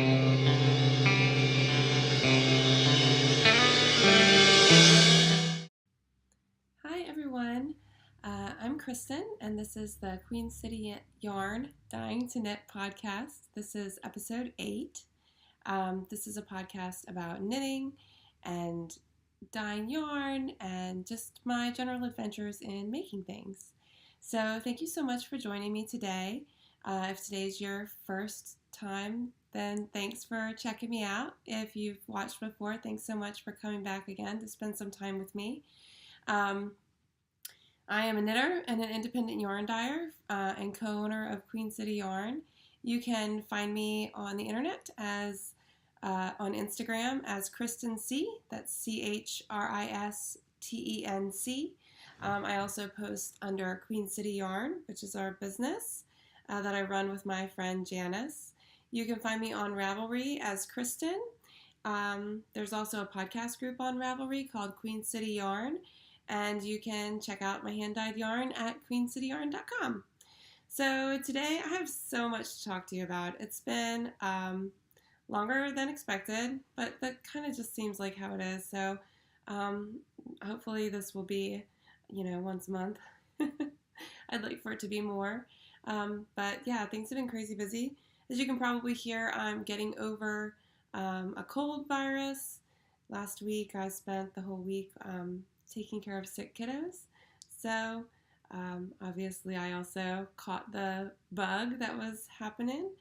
Hi everyone, I'm Kristen and this is the Queen City Yarn Dying to Knit podcast. This is episode 8. This is a podcast about knitting and dyeing yarn and just my general adventures in making things. So thank you so much for joining me today. If today's your first time, then thanks for checking me out. If you've watched before, thanks so much for coming back again to spend some time with me. I am a knitter and an independent yarn dyer and co-owner of Queen City Yarn. You can find me on the internet as on Instagram as Kristen C. That's CHRISTENC. I also post under Queen City Yarn, which is our business that I run with my friend Janice. You can find me on Ravelry as Kristen. There's also a podcast group on Ravelry called Queen City Yarn. And you can check out my hand-dyed yarn at queencityyarn.com. So today I have so much to talk to you about. It's been longer than expected, but that kind of just seems like how it is. So hopefully this will be, once a month. I'd like for it to be more. But yeah, things have been crazy busy. As you can probably hear, I'm getting over a cold virus. Last week I spent the whole week taking care of sick kiddos. So obviously I also caught the bug that was happening.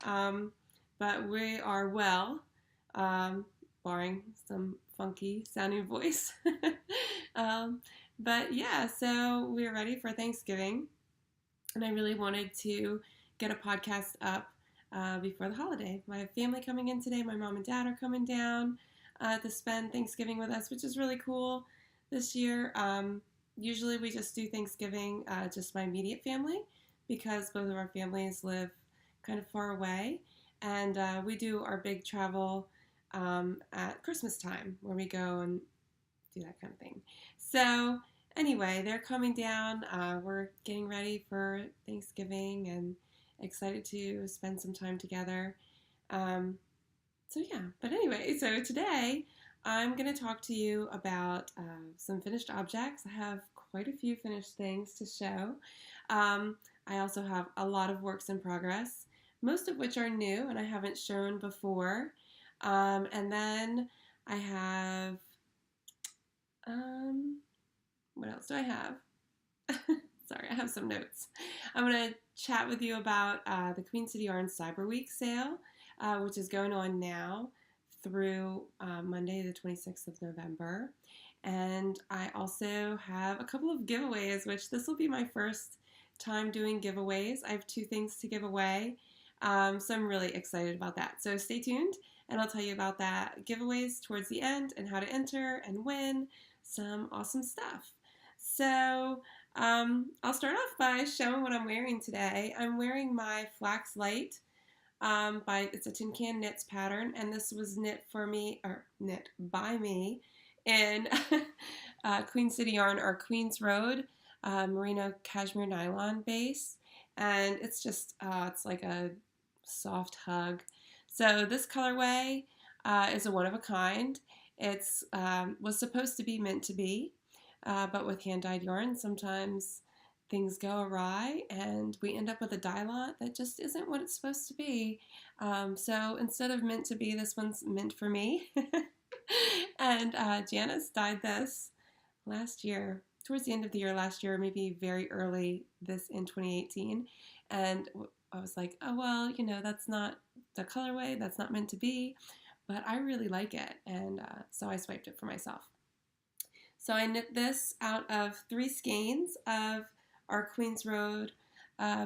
But we are well, barring some funky sounding voice. But yeah, so we're ready for Thanksgiving. And I really wanted to get a podcast up before the holiday. My family coming in today, my mom and dad are coming down to spend Thanksgiving with us, which is really cool. This year, usually we just do Thanksgiving, just my immediate family, because both of our families live kind of far away, and we do our big travel at Christmas time, where we go and do that kind of thing. So anyway, they're coming down. We're getting ready for Thanksgiving and excited to spend some time together. So yeah, but anyway, so today I'm going to talk to you about some finished objects. I have quite a few finished things to show. I also have a lot of works in progress, most of which are new and I haven't shown before. And then I have, what else do I have? Sorry, I have some notes. I'm going to chat with you about the Queen City Yarn Cyber Week sale, which is going on now through Monday the 26th of November. And I also have a couple of giveaways, which this will be my first time doing giveaways. I have 2 things to give away, so I'm really excited about that. So stay tuned and I'll tell you about that giveaways towards the end and how to enter and win some awesome stuff. So I'll start off by showing what I'm wearing today. I'm wearing my Flax Light it's a Tin Can Knits pattern, and this was knit by me in Queen City Yarn or Queens Road merino cashmere nylon base, and it's just it's like a soft hug. So this colorway is a one of a kind. It's was supposed to be meant to be, but with hand-dyed yarn sometimes things go awry and we end up with a dye lot that just isn't what it's supposed to be. So instead of meant to be, this one's meant for me. And Janice dyed this last year, towards the end of the year last year, maybe very early this in 2018. And I was like, oh, well, that's not the colorway, that's not meant to be, but I really like it. And so I swiped it for myself. So I knit this out of 3 skeins of our Queens Road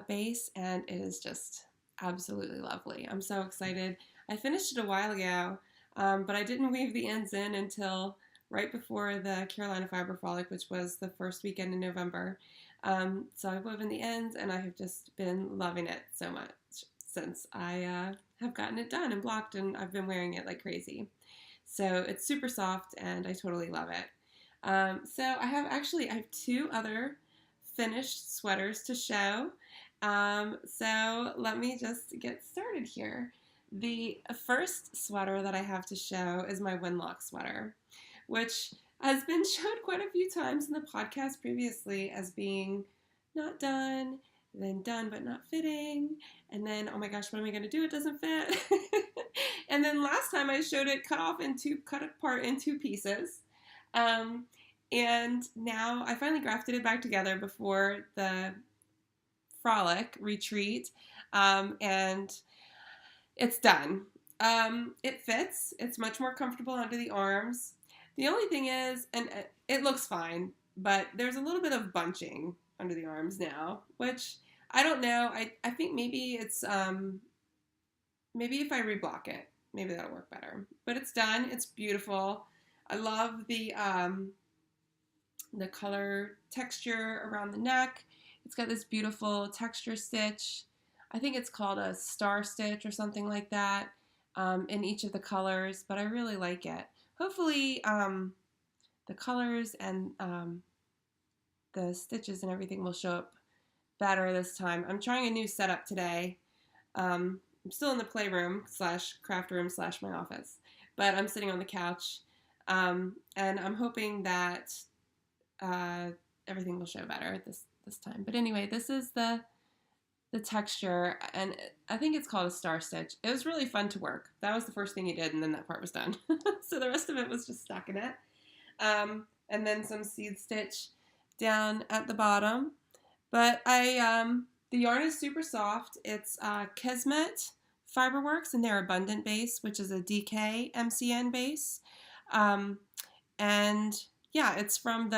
base, and it is just absolutely lovely. I'm so excited. I finished it a while ago, but I didn't weave the ends in until right before the Carolina Fiber Frolic, which was the first weekend in November. So I've woven the ends, and I have just been loving it so much since I have gotten it done and blocked, and I've been wearing it like crazy. So it's super soft, and I totally love it. So I have 2 other finished sweaters to show. So let me just get started here. The first sweater that I have to show is my Winloc sweater, which has been showed quite a few times in the podcast previously as being not done, then done but not fitting, and then, oh my gosh, what am I going to do? It doesn't fit. And then last time I showed it cut apart in two pieces. And now I finally grafted it back together before the frolic retreat, and it's done. It fits. It's much more comfortable under the arms. The only thing is, and it looks fine, but there's a little bit of bunching under the arms now, which I don't know. I think maybe it's, maybe if I reblock it, maybe that'll work better. But it's done. It's beautiful. I love the color texture around the neck. It's got this beautiful texture stitch. I think it's called a star stitch or something like that, in each of the colors, but I really like it. Hopefully the colors and the stitches and everything will show up better this time. I'm trying a new setup today. I'm still in the playroom / craft room / my office, but I'm sitting on the couch, and I'm hoping that everything will show better this time. But anyway, this is the texture, and I think it's called a star stitch. It was really fun to work. That was the first thing you did, and then that part was done. So the rest of it was just stuck in it. And then some seed stitch down at the bottom. But the yarn is super soft. It's Kismet Fiberworks, and their Abundant base, which is a DK MCN base. And yeah, it's from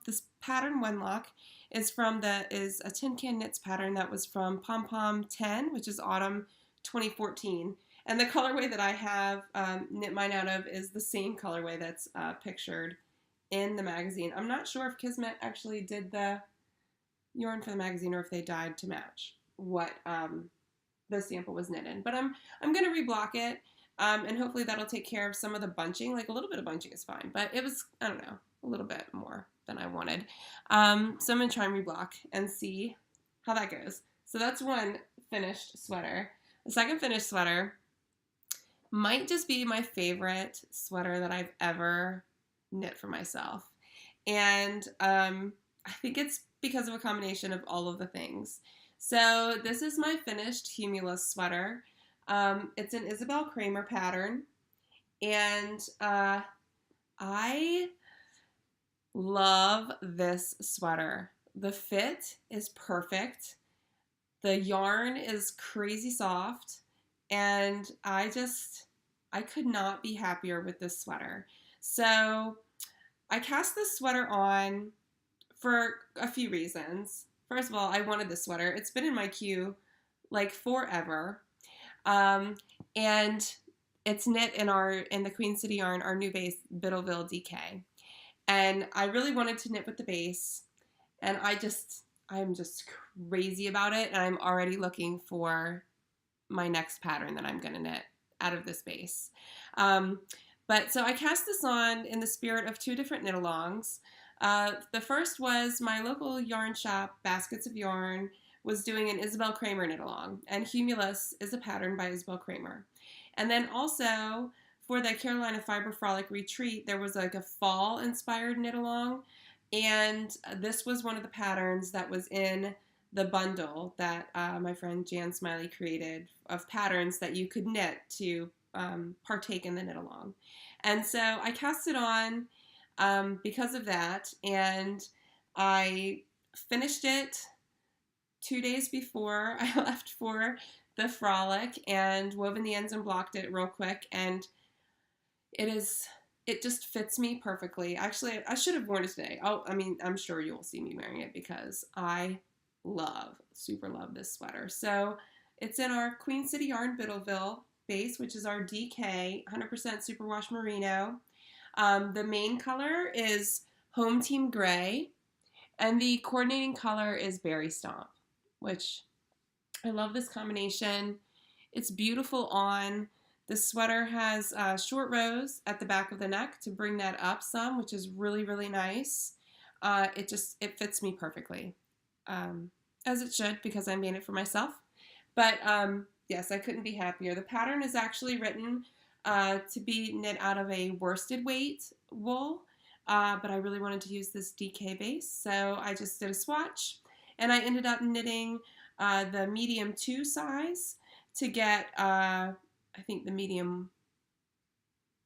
this pattern Winloc is a Tin Can Knits pattern that was from Pom Pom 10, which is autumn 2014. And the colorway that I have knit mine out of is the same colorway that's pictured in the magazine. I'm not sure if Kismet actually did the yarn for the magazine or if they dyed to match what the sample was knit in. But I'm going to reblock it, and hopefully that'll take care of some of the bunching. Like, a little bit of bunching is fine, but it was, I don't know, a little bit more than I wanted. So I'm going to try and reblock and see how that goes. So that's one finished sweater. The second finished sweater might just be my favorite sweater that I've ever knit for myself. And I think it's because of a combination of all of the things. So this is my finished Hemulis sweater. It's an Isabel Kramer pattern, and I love this sweater. The fit is perfect. The yarn is crazy soft, and I could not be happier with this sweater. So I cast this sweater on for a few reasons. First of all, I wanted this sweater. It's been in my queue like forever. And it's knit in the Queen City yarn, our new base, Biddleville DK. And I really wanted to knit with the base, and I'm just crazy about it, and I'm already looking for my next pattern that I'm going to knit out of this base. But so I cast this on in the spirit of two different knit-alongs. The first was my local yarn shop, Baskets of Yarn, was doing an Isabel Kramer knit-along, and Hemulis is a pattern by Isabel Kramer. And then also, for the Carolina Fiber Frolic Retreat, there was like a fall-inspired knit-along, and this was one of the patterns that was in the bundle that my friend Jan Smiley created of patterns that you could knit to partake in the knit-along. And so I cast it on because of that, and I finished it 2 days before I left for the frolic and woven the ends and blocked it real quick, and it just fits me perfectly. Actually, I should have worn it today. I'm sure you will see me wearing it because I super love this sweater. So it's in our Queen City Yarn Biddleville base, which is our DK 100% superwash merino. The main color is Home Team Gray, and the coordinating color is Berry Stomp, which I love this combination. It's beautiful on. The sweater has short rows at the back of the neck to bring that up some, which is really, really nice. It fits me perfectly, as it should, because I made it for myself. But yes, I couldn't be happier. The pattern is actually written to be knit out of a worsted weight wool, but I really wanted to use this DK base, so I just did a swatch, and I ended up knitting the medium 2 size to get, I think the medium,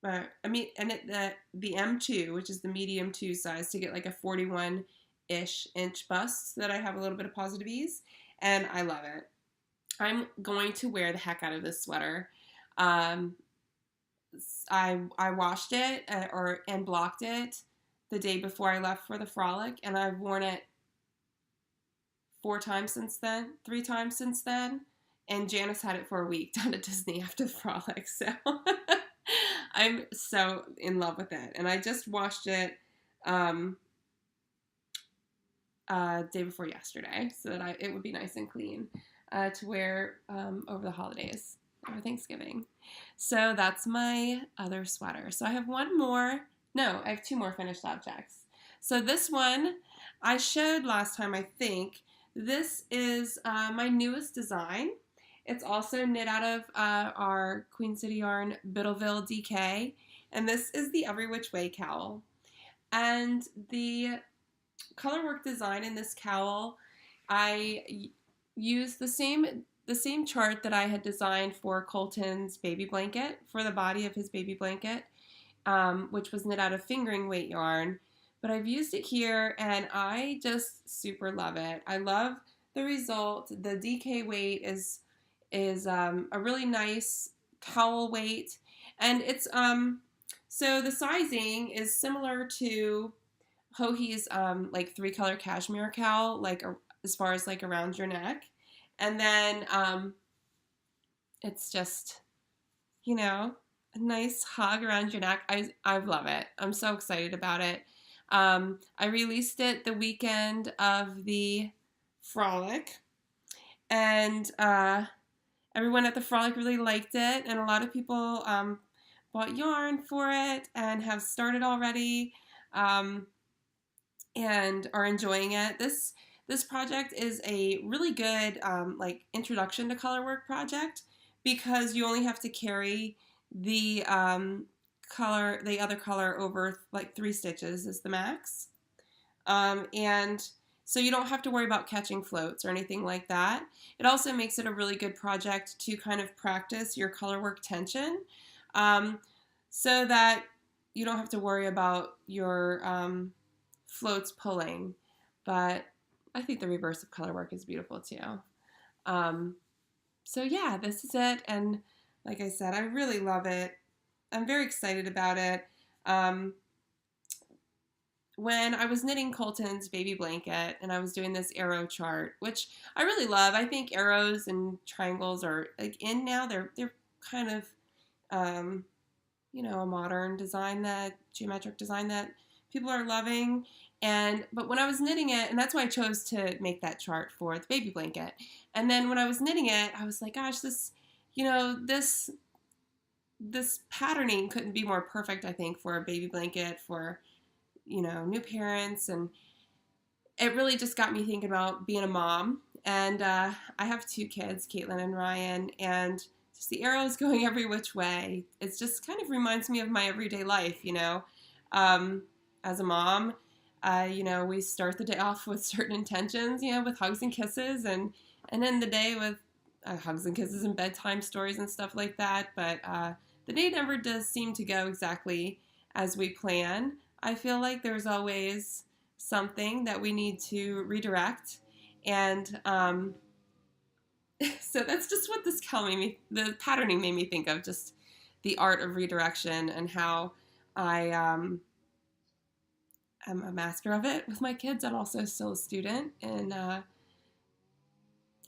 the M2, which is the medium 2 size, to get like a 41-ish inch bust so that I have a little bit of positive ease, and I love it. I'm going to wear the heck out of this sweater. I washed it and blocked it the day before I left for the frolic, and I've worn it 4 times since then, 3 times since then, and Janice had it for a week down at Disney after the frolic, so I'm so in love with it. And I just washed it day before yesterday so that it would be nice and clean to wear over the holidays, over Thanksgiving. So that's my other sweater. So I have one more. No, I have 2 more finished objects. So this one I showed last time, I think. This is my newest design. It's also knit out of our Queen City Yarn Biddleville DK, and this is the Every Which Way cowl. And the colorwork design in this cowl, I used the same chart that I had designed for Colton's baby blanket, for the body of his baby blanket, which was knit out of fingering weight yarn. But I've used it here, and I just super love it. I love the result. The DK weight is a really nice cowl weight, and it's so the sizing is similar to Hohi's like 3-color cashmere cowl, like as far as like around your neck, and then it's just, you know, a nice hug around your neck. I love it. I'm so excited about it. I released it the weekend of the frolic, and everyone at the frolic really liked it, and a lot of people bought yarn for it and have started already and are enjoying it. This project is a really good like introduction to colorwork project, because you only have to carry the other color over like 3 stitches is the max, and so you don't have to worry about catching floats or anything like that. It also makes it a really good project to kind of practice your colorwork tension, so that you don't have to worry about your floats pulling. But I think the reverse of colorwork is beautiful too. So yeah, this is it, and like I said, I really love it. I'm very excited about it. When I was knitting Colton's baby blanket and I was doing this arrow chart, which I really love. I think arrows and triangles are like in now. They're kind of you know, a modern design, that geometric design that people are loving. But when I was knitting it, and that's why I chose to make that chart for the baby blanket. And then when I was knitting it, I was like, gosh, this, you know, this patterning couldn't be more perfect, I think, for a baby blanket for, you know, new parents. And it really just got me thinking about being a mom. And I have 2 kids, Caitlin and Ryan, and just the arrows going every which way. It just kind of reminds me of my everyday life, you know. As a mom, you know, we start the day off with certain intentions, you know, with hugs and kisses, and end the day with hugs and kisses and bedtime stories and stuff like that. But the day never does seem to go exactly as we plan. I feel like there's always something that we need to redirect, and so that's just what this the patterning made me think of, just the art of redirection, and how I am a master of it with my kids. I'm also still a student, and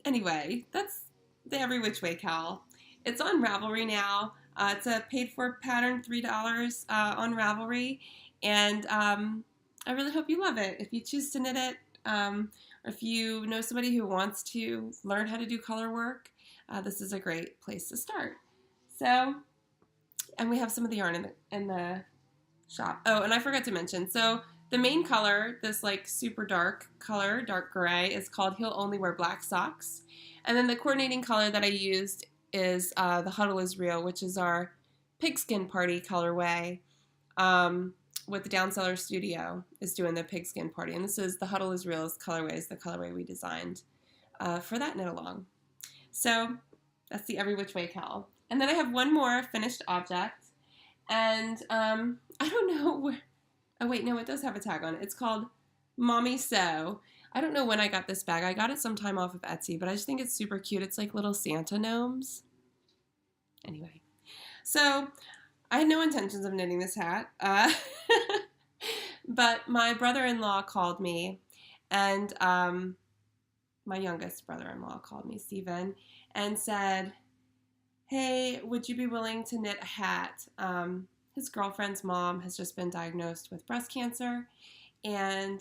anyway, that's the Every Which Way cowl. It's on Ravelry now. It's a paid-for pattern, $3 on Ravelry, and I really hope you love it. If you choose to knit it, or if you know somebody who wants to learn how to do color work, this is a great place to start. So, and we have some of the yarn in the shop. Oh, and I forgot to mention, so the main color, this like super dark color, dark gray, is called He'll Only Wear Black Socks. And then the coordinating color that I used is the Huddle is Real, which is our pigskin party colorway. With the Downseller Studio is doing the pigskin party. And this is the Huddle is Real colorway, is the colorway we designed for that knit along. So that's the Every Which Way cowl. And then I have one more finished object. And I don't know where, oh wait, no, it does have a tag on it. It's called Mommy Sew. I don't know when I got this bag. I got it sometime off of Etsy, but I just think it's super cute. It's like little Santa gnomes. Anyway, so I had no intentions of knitting this hat, but my brother-in-law called me, and my youngest brother-in-law called me, Steven, and said, hey, would you be willing to knit a hat? His girlfriend's mom has just been diagnosed with breast cancer, and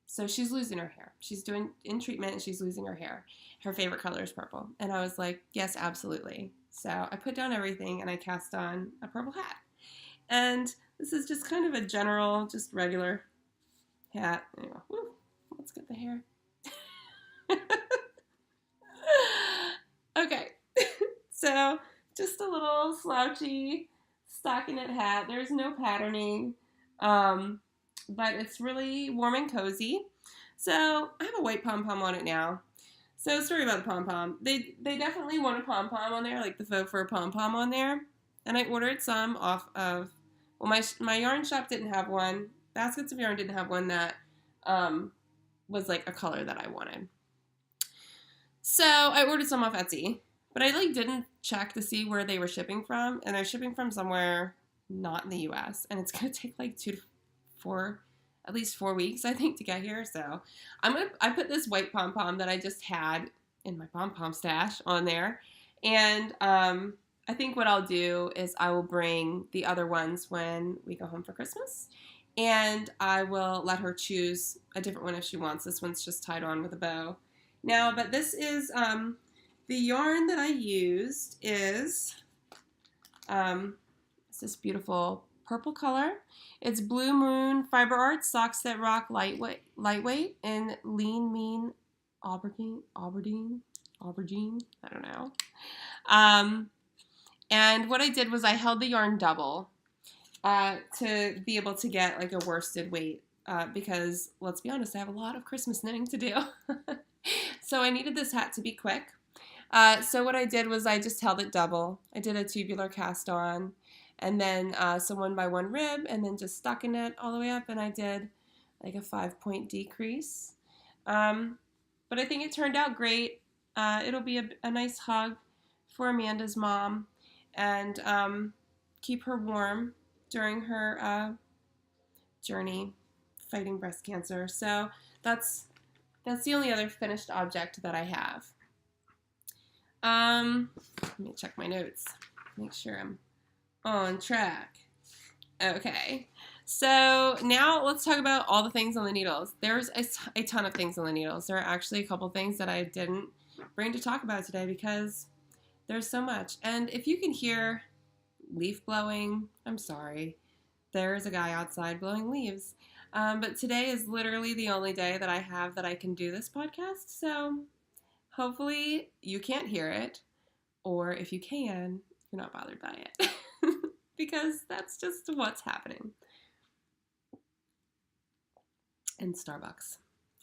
so she's losing her hair. She's in treatment, and she's losing her hair. Her favorite color is purple. And I was like, yes, absolutely. So I put down everything, and I cast on a purple hat. And this is just kind of a general, just regular hat. Anyway, woo, let's get the hair. Okay. So just a little slouchy stockinette hat. There's no patterning. But it's really warm and cozy. So I have a white pom-pom on it now. So story about the pom-pom. They definitely want a pom-pom on there, like the faux fur pom-pom on there. And I ordered some off of, well, my yarn shop didn't have one. Baskets of Yarn didn't have one that was like a color that I wanted. So I ordered some off Etsy. But I like didn't check to see where they were shipping from. And they're shipping from somewhere not in the US. And it's going to take like at least 4 weeks, I think, to get here. So I put this white pom-pom that I just had in my pom-pom stash on there. And I think what I'll do is I will bring the other ones when we go home for Christmas. And I will let her choose a different one if she wants. This one's just tied on with a bow. Now, but this is, the yarn that I used is it's this beautiful purple color. It's Blue Moon Fiber Arts Socks That Rock Lightweight and Lean Mean Aubergine, I don't know. And what I did was I held the yarn double to be able to get like a worsted weight because, let's be honest, I have a lot of Christmas knitting to do. So I needed this hat to be quick. So what I did was I just held it double. I did a tubular cast on, and then some 1x1 rib, and then just stockinette all the way up, and I did like a 5-point decrease. But I think it turned out great. It'll be a nice hug for Amanda's mom, and keep her warm during her journey fighting breast cancer. So that's the only other finished object that I have. Let me check my notes, make sure I'm on track. Okay, so now let's talk about all the things on the needles. There's a ton of things on the needles. There are actually a couple things that I didn't bring to talk about today because there's so much. And if you can hear leaf blowing, I'm sorry. There's a guy outside blowing leaves. But today is literally the only day that I have that I can do this podcast, so hopefully you can't hear it, or if you can, you're not bothered by it, because that's just what's happening. And Starbucks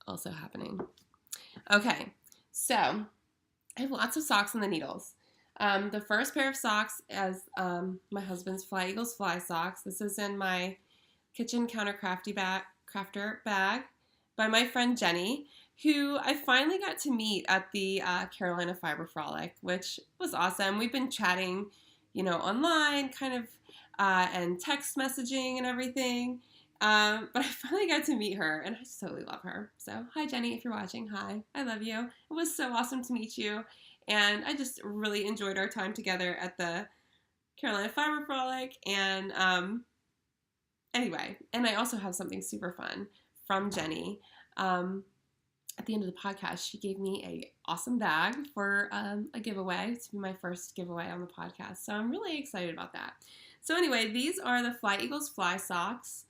also happening. Okay, so I have lots of socks on the needles. The first pair of socks is my husband's Fly Eagles Fly socks. This is in my Kitchen Counter Crafter bag by my friend Jenny, who I finally got to meet at the Carolina Fiber Frolic, which was awesome. We've been chatting, online, kind of, and text messaging and everything. But I finally got to meet her, and I just totally love her. So, hi Jenny, if you're watching, hi, I love you. It was so awesome to meet you, and I just really enjoyed our time together at the Carolina Fiber Frolic, and anyway, and I also have something super fun from Jenny. At the end of the podcast, she gave me a awesome bag for a giveaway, to be my first giveaway on the podcast. So I'm really excited about that. So anyway, these are the Fly Eagles Fly socks.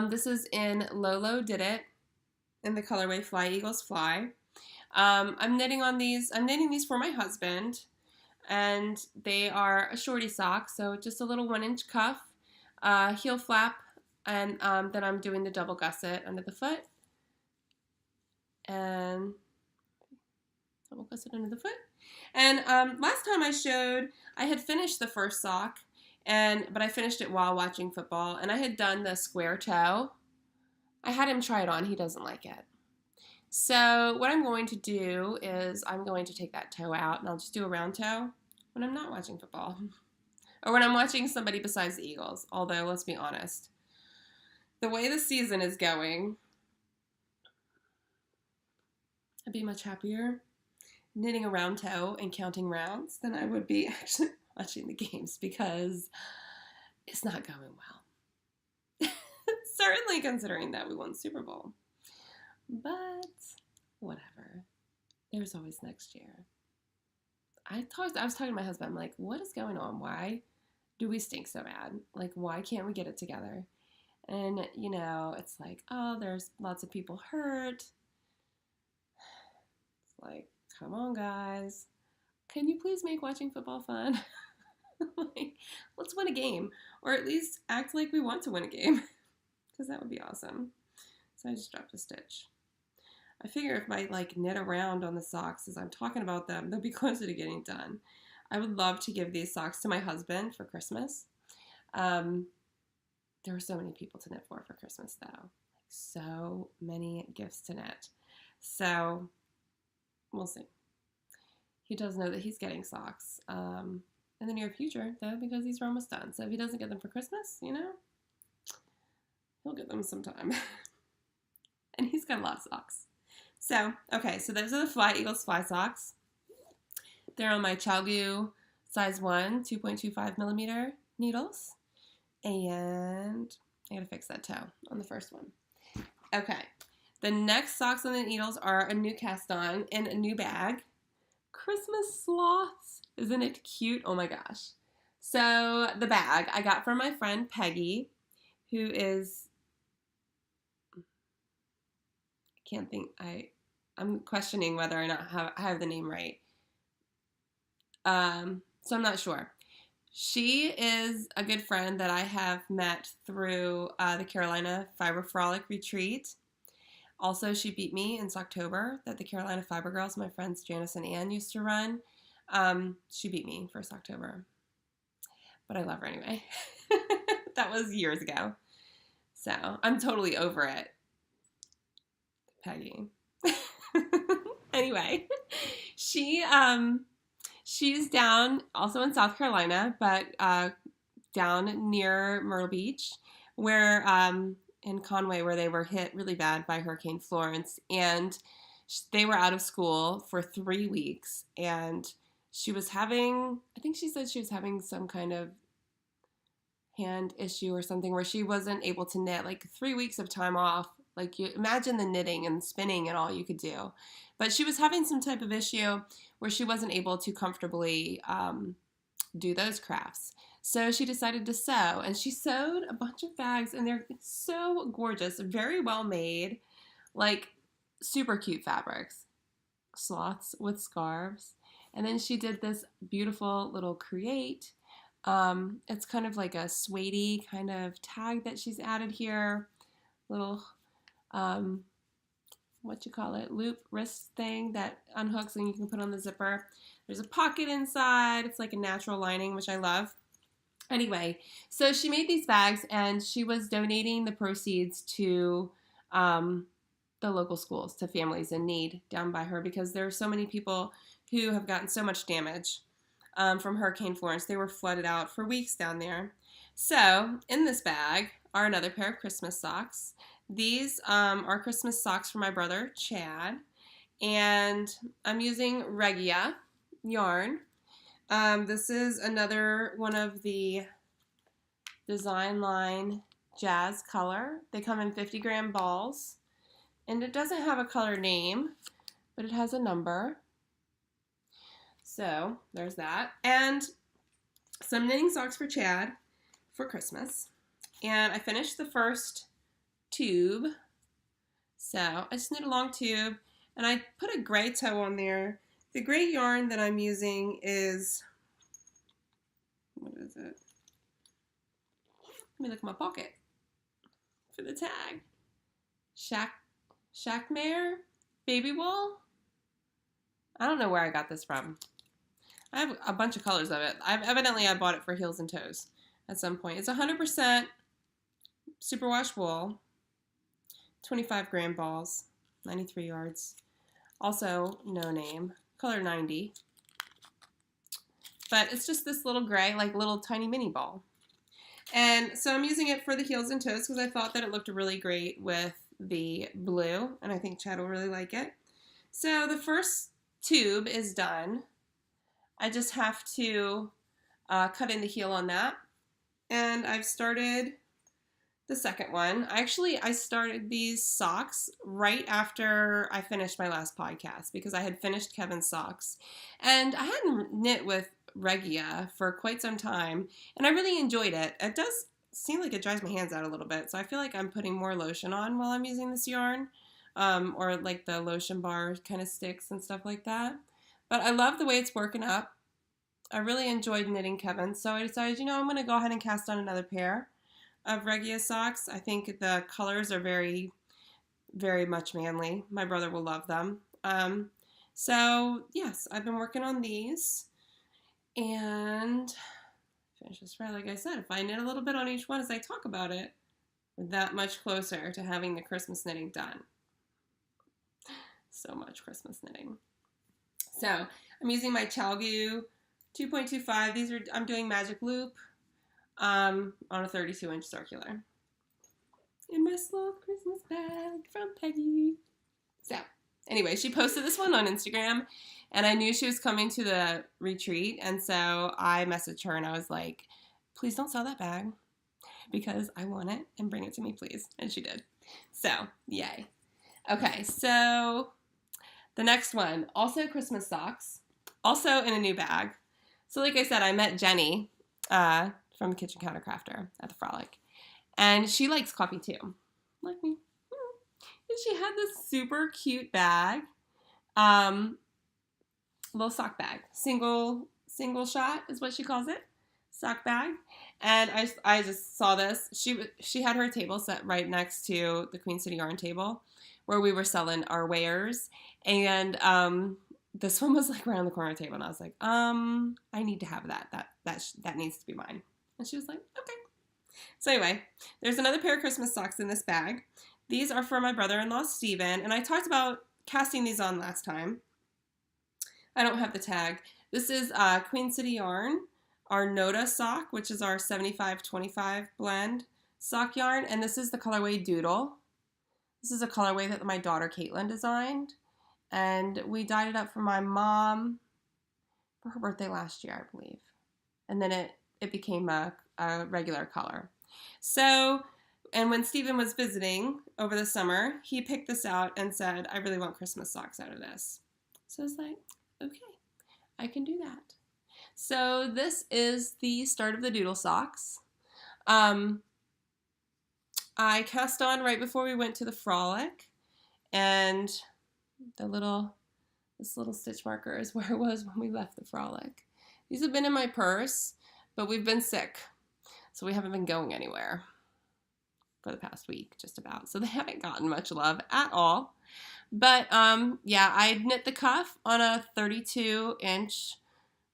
This is in Lolo Did It in the colorway Fly Eagles Fly. I'm knitting these for my husband. And they are a shorty sock, so just a little 1-inch cuff, heel flap, and then I'm doing the double gusset under the foot, and double gusset under the foot. And last time I showed, I had finished the first sock, but I finished it while watching football, and I had done the square toe. I had him try it on. He doesn't like it. So what I'm going to do is I'm going to take that toe out, and I'll just do a round toe when I'm not watching football. Or when I'm watching somebody besides the Eagles. Although, let's be honest, the way the season is going, I'd be much happier knitting a round toe and counting rounds than I would be actually watching the games, because it's not going well. Certainly considering that we won the Super Bowl. But whatever. There's always next year. I was talking to my husband. I'm like, what is going on? Why do we stink so bad? Like, why can't we get it together? And, it's like, oh, there's lots of people hurt. It's like, come on, guys. Can you please make watching football fun? Like, let's win a game. Or at least act like we want to win a game. Because that would be awesome. So I just dropped a stitch. I figure if I knit around on the socks as I'm talking about them, they'll be closer to getting done. I would love to give these socks to my husband for Christmas. There were so many people to knit for Christmas, though. So many gifts to knit. So we'll see. He does know that he's getting socks in the near future, though, because these are almost done. So if he doesn't get them for Christmas, he'll get them sometime. And he's got a lot of socks. So, okay, so those are the Fly Eagles Fly socks. They're on my ChiaoGoo size 1, 2.25 millimeter needles. And I gotta fix that toe on the first one. Okay, the next socks on the needles are a new cast on in a new bag. Christmas sloths. Isn't it cute? Oh my gosh. So the bag I got from my friend Peggy, who is, I'm questioning whether or not I have the name right. So I'm not sure. She is a good friend that I have met through the Carolina Fiber Frolic Retreat. Also, she beat me in October that the Carolina Fiber Girls, my friends Janice and Ann, used to run. She beat me first October. But I love her anyway. That was years ago. So I'm totally over it. Peggy. Anyway, she's down also in South Carolina, but down near Myrtle Beach, where in Conway, where they were hit really bad by Hurricane Florence, and they were out of school for 3 weeks, and she was having, I think she said she was having some kind of hand issue or something where she wasn't able to knit, 3 weeks of time off. Like, you imagine the knitting and spinning and all you could do. But she was having some type of issue where she wasn't able to comfortably do those crafts. So she decided to sew, and she sewed a bunch of bags, and they're so gorgeous, very well made, super cute fabrics. Sloths with scarves. And then she did this beautiful little create. It's kind of like a suede kind of tag that she's added here. Little loop wrist thing that unhooks and you can put on the zipper. There's a pocket inside. It's like a natural lining, which I love. Anyway, so she made these bags, and she was donating the proceeds to the local schools, to families in need down by her, because there are so many people who have gotten so much damage from Hurricane Florence. They were flooded out for weeks down there. So in this bag are another pair of Christmas socks. These are Christmas socks for my brother, Chad, and I'm using Regia yarn. This is another one of the Design Line Jazz color. They come in 50-gram balls, and it doesn't have a color name, but it has a number. So there's that. And some knitting socks for Chad for Christmas. And I finished the first tube. So I just knit a long tube, and I put a gray toe on there. The gray yarn that I'm using is is it? Let me look in my pocket for the tag. Shackmare baby wool. I don't know where I got this from. I have a bunch of colors of it. I bought it for heels and toes at some point. It's 100% superwash wool, 25 gram balls, 93 yards. Also, no name, color 90. But it's just this little gray, like little tiny mini ball. And so I'm using it for the heels and toes because I thought that it looked really great with the blue, and I think Chad will really like it. So the first tube is done. I just have to cut in the heel on that. And I've started the second one. I started these socks right after I finished my last podcast because I had finished Kevin's socks. And I hadn't knit with Regia for quite some time, and I really enjoyed it. It does seem like it dries my hands out a little bit, so I feel like I'm putting more lotion on while I'm using this yarn, or like the lotion bar kind of sticks and stuff like that. But I love the way it's working up. I really enjoyed knitting Kevin, so I decided, I'm going to go ahead and cast on another pair of Regia socks. I think the colors are very, very much manly. My brother will love them. So yes, I've been working on these. And finish this right. Like I said, if I knit a little bit on each one as I talk about it, we're that much closer to having the Christmas knitting done. So much Christmas knitting. So I'm using my Chalgu 2.25. I'm doing magic loop on a 32-inch circular. In my slow Christmas bag from Peggy. So anyway, she posted this one on Instagram, and I knew she was coming to the retreat, and so I messaged her, and I was like, please don't sell that bag, because I want it, and bring it to me, please. And she did. So, yay. Okay, so the next one, also Christmas socks, also in a new bag. So like I said, I met Jenny from Kitchen Counter Crafter at the Frolic, and she likes coffee too, like me. And she had this super cute bag, little sock bag, single shot is what she calls it, sock bag. And I just saw this. She had her table set right next to the Queen City Yarn table where we were selling our wares, and this one was like around the corner table, and I was like, I need to have that needs to be mine. And she was like, okay. So anyway, there's another pair of Christmas socks in this bag. These are for my brother-in-law, Steven, and I talked about casting these on last time. I don't have the tag. This is Queen City Yarn, our Noda sock, which is our 75-25 blend sock yarn, and this is the colorway Doodle. This is a colorway that my daughter, Caitlin, designed, and we dyed it up for my mom for her birthday last year, I believe, and then it became a regular color. So, and when Steven was visiting over the summer, he picked this out and said, I really want Christmas socks out of this. So I was like, okay, I can do that. So this is the start of the Doodle socks. I cast on right before we went to the Frolic, and this little stitch marker is where it was when we left the Frolic. These have been in my purse, but we've been sick, so we haven't been going anywhere for the past week, just about. So they haven't gotten much love at all. But yeah, I knit the cuff on a 32-inch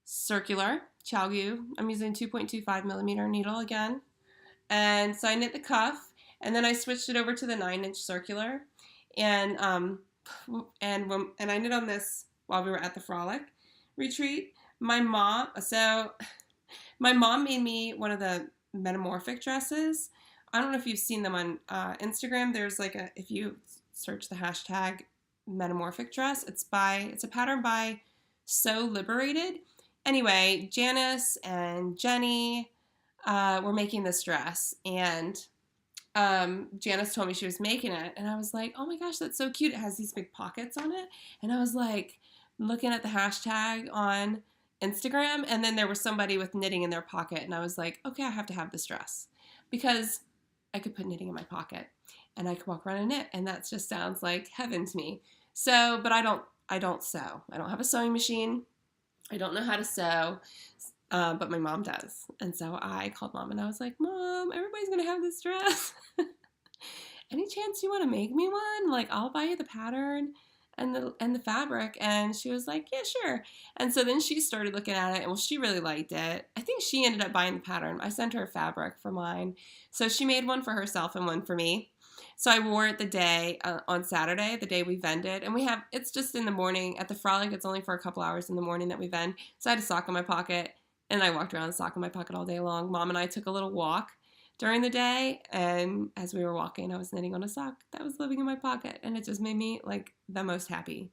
circular Chalgu. I'm using 2.25 millimeter needle again. And so I knit the cuff, and then I switched it over to the 9-inch circular. And I knit on this while we were at the Frolic retreat. My mom made me one of the metamorphic dresses. I don't know if you've seen them on Instagram. There's like if you search the hashtag metamorphic dress, it's a pattern by So Liberated. Anyway, Janice and Jenny were making this dress, and Janice told me she was making it, and I was like, oh my gosh, that's so cute. It has these big pockets on it. And I was like looking at the hashtag on Instagram, and then there was somebody with knitting in their pocket, and I was like, okay, I have to have this dress because I could put knitting in my pocket and I could walk around and knit, and that just sounds like heaven to me. So, but I don't sew. I don't have a sewing machine. I don't know how to sew. but my mom does. And so I called Mom and I was like, Mom, everybody's going to have this dress. Any chance you want to make me one? Like, I'll buy you the pattern and the fabric. And she was like, yeah, sure. And so then she started looking at it, and well, she really liked it. I think she ended up buying the pattern. I sent her fabric for mine. So she made one for herself and one for me. So I wore it the day on Saturday, the day we vended. And it's just in the morning. At the Frolic, it's only for a couple hours in the morning that we vend. So I had a sock in my pocket, and I walked around with a sock in my pocket all day long. Mom and I took a little walk during the day, and as we were walking, I was knitting on a sock that was living in my pocket, and it just made me like the most happy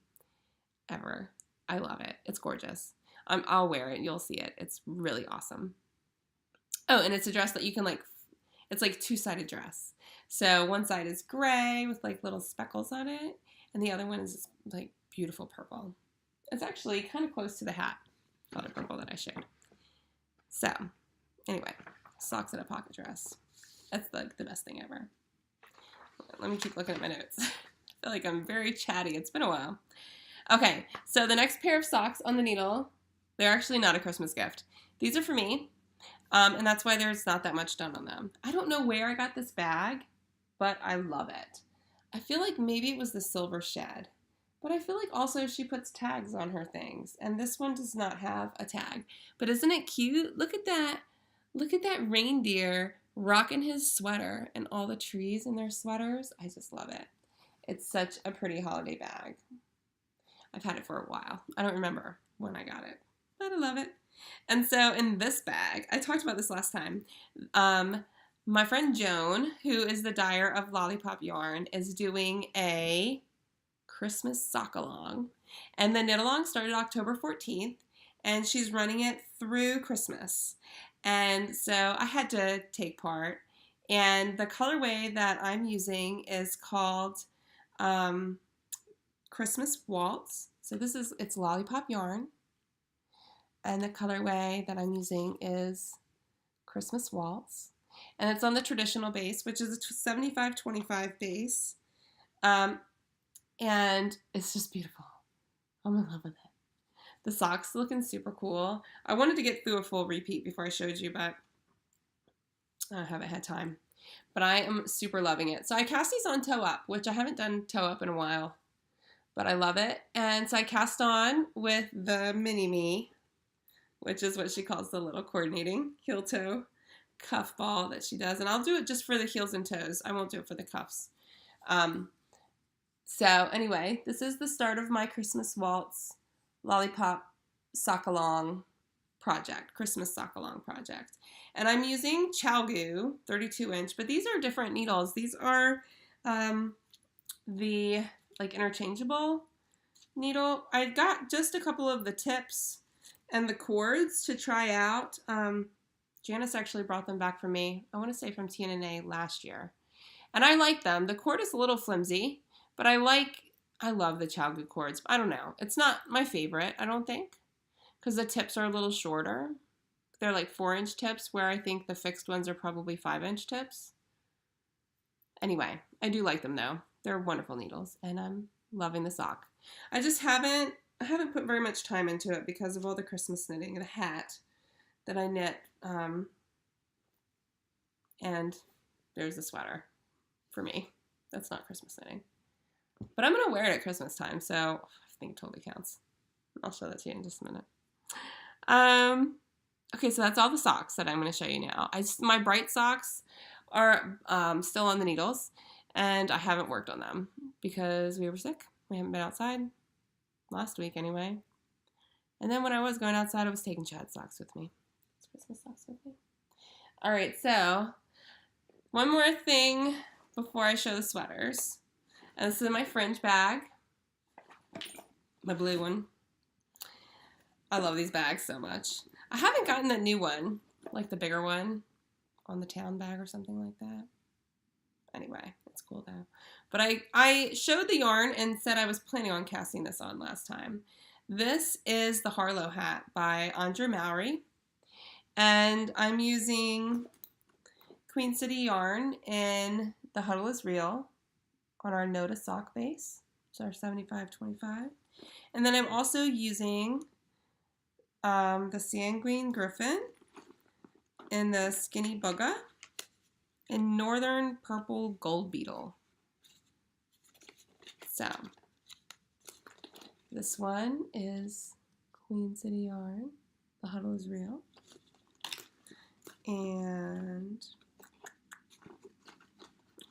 ever. I love it. It's gorgeous. I'll wear it. You'll see it. It's really awesome. Oh, and it's a dress that you can it's like two-sided dress. So one side is gray with like little speckles on it, and the other one is like beautiful purple. It's actually kind of close to the hat color purple that I showed. So anyway, socks and a pocket dress. That's like the best thing ever. Let me keep looking at my notes. I feel like I'm very chatty. It's been a while. Okay, so the next pair of socks on the needle, they're actually not a Christmas gift. These are for me, and that's why there's not that much done on them. I don't know where I got this bag, but I love it. I feel like maybe it was the Silver Shed, but I feel like also she puts tags on her things, and this one does not have a tag. But isn't it cute? Look at that. Look at that reindeer rocking his sweater and all the trees in their sweaters. I just love it. It's such a pretty holiday bag. I've had it for a while. I don't remember when I got it, but I love it. And so in this bag, I talked about this last time, my friend Joan, who is the dyer of Lollipop Yarn, is doing a Christmas sock along. And the knit along started October 14th, and she's running it through Christmas. And so I had to take part. And the colorway that I'm using is called Christmas Waltz. So it's Lollipop Yarn. And the colorway that I'm using is Christmas Waltz. And it's on the traditional base, which is a 75-25 base. And it's just beautiful. I'm in love with it. The socks looking super cool. I wanted to get through a full repeat before I showed you, but I haven't had time. But I am super loving it. So I cast these on toe up, which I haven't done toe up in a while, but I love it. And so I cast on with the mini-me, which is what she calls the little coordinating heel toe cuff ball that she does. And I'll do it just for the heels and toes. I won't do it for the cuffs. So anyway, this is the start of my Christmas Waltz Lollipop Sock Along project, Christmas Sock Along project. And I'm using Chalgu 32-inch, but these are different needles. These are the interchangeable needle. I got just a couple of the tips and the cords to try out. Janice actually brought them back for me, I want to say from TNA last year. And I like them. The cord is a little flimsy, but I love the Chalgu cords. I don't know. It's not my favorite, I don't think, because the tips are a little shorter. They're like 4-inch tips, where I think the fixed ones are probably 5-inch tips. Anyway, I do like them though. They're wonderful needles, and I'm loving the sock. I just haven't put very much time into it because of all the Christmas knitting and the hat that I knit. And there's the sweater for me. That's not Christmas knitting. But I'm going to wear it at Christmas time, so I think it totally counts. I'll show that to you in just a minute. Okay, so that's all the socks that I'm going to show you now. My bright socks are still on the needles, and I haven't worked on them because we were sick. We haven't been outside last week anyway. And then when I was going outside, I was taking Chad's socks with me. It's Christmas socks with me. All right, so one more thing before I show the sweaters. And this is my fringe bag, my blue one. I love these bags so much. I haven't gotten the new one, like the bigger one on the town bag or something like that. Anyway, it's cool though. But I showed the yarn and said I was planning on casting this on last time. This is the Harlow Hat by Andrea Mowry. And I'm using Queen City yarn in the Huddle is Real on our Noda sock base. It's our 75-25. And then I'm also using the Sanguine Griffin and the Skinny Bugga and Northern Purple Gold Beetle. So this one is Queen City yarn. The huddle is real. And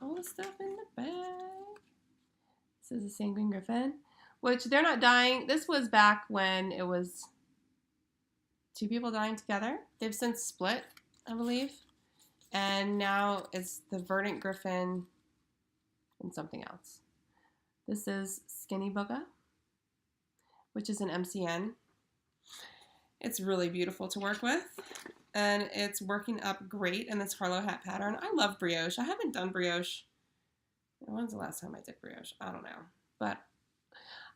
all the stuff in the bag. This is a Sanguine Griffin, which they're not dying. This was back when it was 2 people dying together. They've since split, I believe. And now it's the Verdant Griffin and something else. This is Skinny Bugga, which is an MCN. It's really beautiful to work with, and it's working up great in this Harlow Hat pattern. I love brioche. I haven't done brioche. When's the last time I did brioche? I don't know. But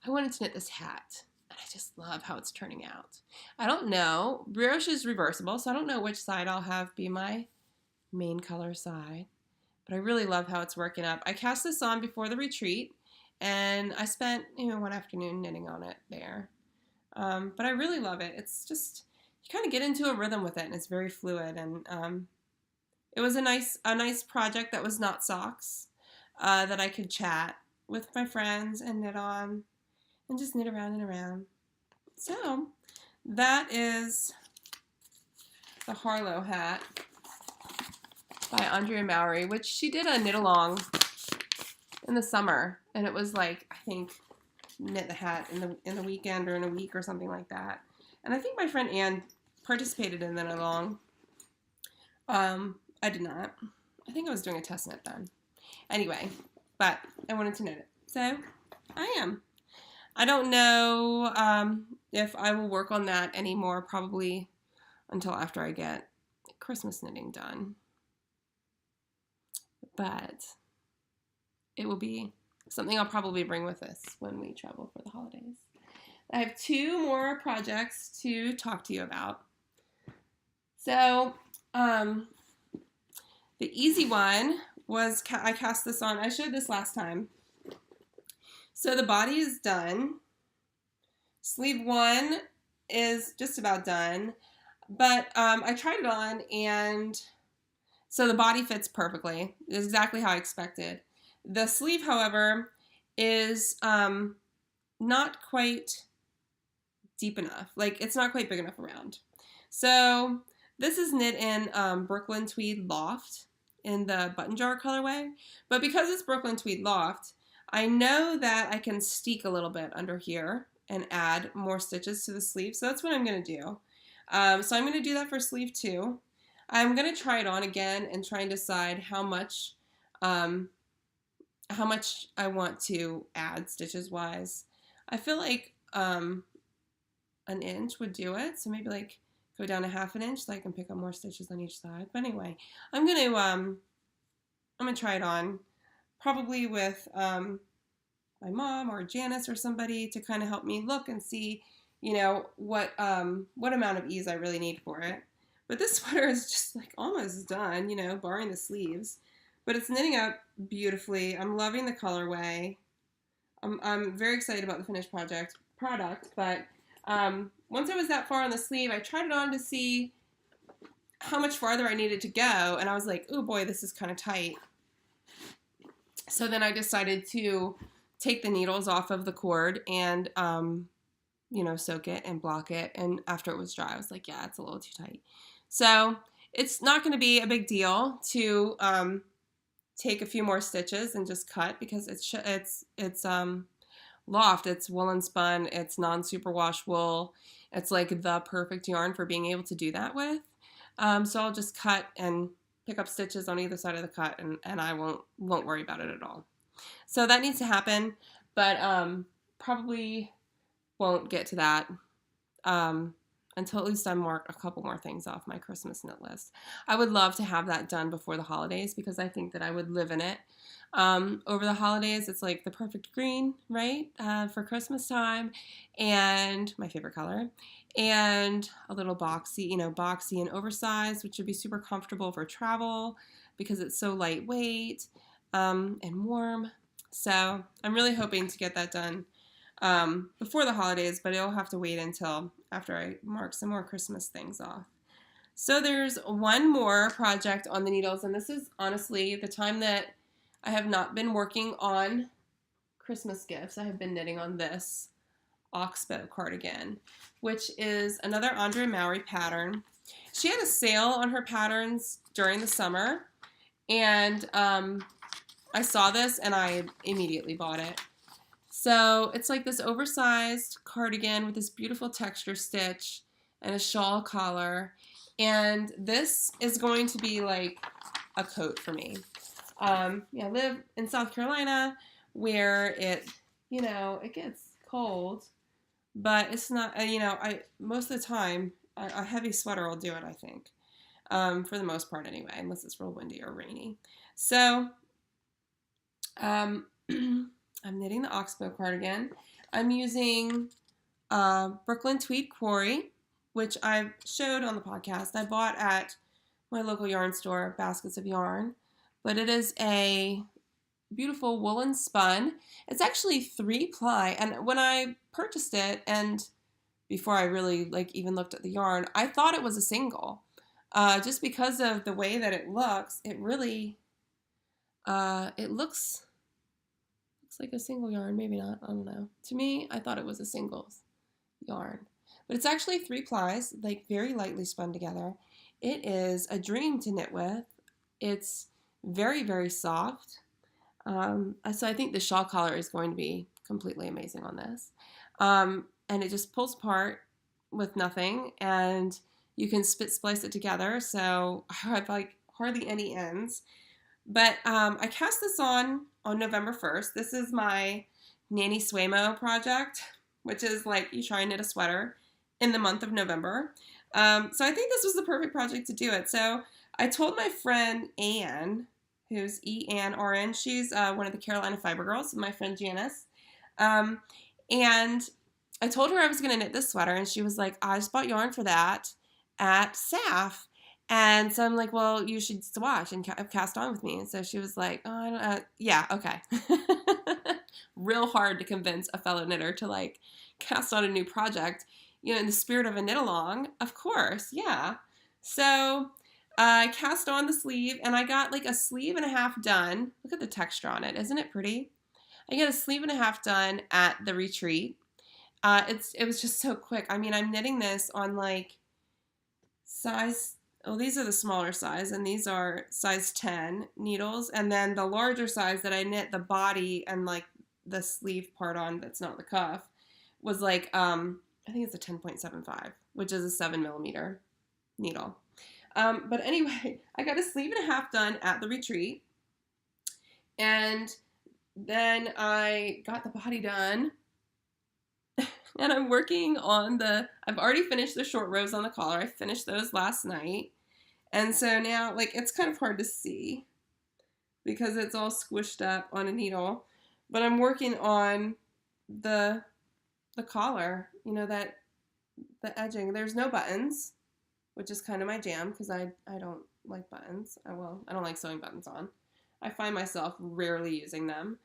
I wanted to knit this hat, and I just love how it's turning out. I don't know. Brioche is reversible, so I don't know which side I'll have be my main color side. But I really love how it's working up. I cast this on before the retreat, and I spent, one afternoon knitting on it there. But I really love it. It's just, you kind of get into a rhythm with it, and it's very fluid. And it was a nice project that was not socks, that I could chat with my friends and knit on, and just knit around and around. So that is the Harlow Hat by Andrea Mowry, which she did a knit along in the summer, and it was like, I think, knit the hat in the weekend or in a week or something like that. And I think my friend Anne participated in that along. I did not. I think I was doing a test knit then. Anyway, but I wanted to knit it, so I am. I don't know if I will work on that anymore, probably until after I get Christmas knitting done. But it will be something I'll probably bring with us when we travel for the holidays. I have 2 more projects to talk to you about. So, the easy one was, I cast this on, I showed this last time. So the body is done. Sleeve 1 is just about done. But I tried it on, and so the body fits perfectly. It's exactly how I expected. The sleeve, however, is not quite deep enough. Like, it's not quite big enough around. So this is knit in Brooklyn Tweed Loft in the button jar colorway. But because it's Brooklyn Tweed Loft, I know that I can steek a little bit under here and add more stitches to the sleeve. So that's what I'm going to do. So I'm going to do that for sleeve 2. I'm going to try it on again and try and decide how much I want to add stitches wise. I feel like an inch would do it. So maybe like go down a ½ inch so I can pick up more stitches on each side. But anyway, I'm gonna try it on, probably with my mom or Janice or somebody to kind of help me look and see, what amount of ease I really need for it. But this sweater is just like almost done, barring the sleeves. But it's knitting up beautifully. I'm loving the colorway. I'm very excited about the finished product. But once I was that far on the sleeve, I tried it on to see how much farther I needed to go. And I was like, oh boy, this is kind of tight. So then I decided to take the needles off of the cord and, soak it and block it. And after it was dry, I was like, yeah, it's a little too tight. So it's not going to be a big deal to take a few more stitches and just cut, because it's Loft. It's woolen spun. It's non-superwash wool. It's like the perfect yarn for being able to do that with. So I'll just cut and pick up stitches on either side of the cut, and I won't worry about it at all. So that needs to happen, but probably won't get to that until at least I mark a couple more things off my Christmas knit list. I would love to have that done before the holidays, because I think that I would live in it. Over the holidays, it's like the perfect green, right, for Christmas time, and my favorite color, and a little boxy, boxy and oversized, which would be super comfortable for travel because it's so lightweight and warm. So I'm really hoping to get that done before the holidays, but it'll have to wait until after I mark some more Christmas things off. So there's one more project on the needles, and this is honestly the time that I have not been working on Christmas gifts. I have been knitting on this Oxbow cardigan, which is another Andre Maury pattern. She had a sale on her patterns during the summer, and I saw this and I immediately bought it. So it's like this oversized cardigan with this beautiful texture stitch and a shawl collar, and this is going to be like a coat for me. I live in South Carolina where it gets cold, but it's not, most of the time, a heavy sweater will do it, I think, for the most part anyway, unless it's real windy or rainy. So, I'm knitting the Oxbow cardigan. I'm using Brooklyn Tweed Quarry, which I've showed on the podcast. I bought at my local yarn store, Baskets of Yarn, but it is a beautiful woolen spun. It's actually 3-ply, and when I purchased it, and before I really even looked at the yarn, I thought it was a single. Just because of the way that it looks, it really it looks like a single yarn, maybe not, I don't know. To me, I thought it was a single yarn, but it's actually 3 plies, very lightly spun together. It is a dream to knit with. It's very, very soft. So I think the shawl collar is going to be completely amazing on this. And it just pulls apart with nothing, and you can splice it together, so I have hardly any ends. But I cast this on November 1st. This is my Nanny Swaymo project, which is you try and knit a sweater in the month of November. So I think this was the perfect project to do it. So I told my friend Anne, who's E-Ann-R-N. She's one of the Carolina Fiber Girls, my friend Janice. And I told her I was going to knit this sweater, and she was like, I just bought yarn for that at SAF. And so I'm like, well, you should swatch and cast on with me. And so she was like, oh, I don't, yeah, okay. Real hard to convince a fellow knitter to cast on a new project, in the spirit of a knit along, of course, yeah. So I cast on the sleeve, and I got a sleeve and a half done. Look at the texture on it. Isn't it pretty? I got a sleeve and a half done at the retreat. It was just so quick. I mean, I'm knitting this on size, these are the smaller size, and these are size 10 needles. And then the larger size that I knit the body and the sleeve part on, that's not the cuff, was I think it's a 10.75, which is a 7mm needle. But anyway, I got a sleeve and a half done at the retreat, and then I got the body done, and I'm working on I've already finished the short rows on the collar. I finished those last night, and so now, it's kind of hard to see because it's all squished up on a needle, but I'm working on the collar, the edging. There's no buttons, which is kind of my jam because I don't like buttons. I don't like sewing buttons on. I find myself rarely using them.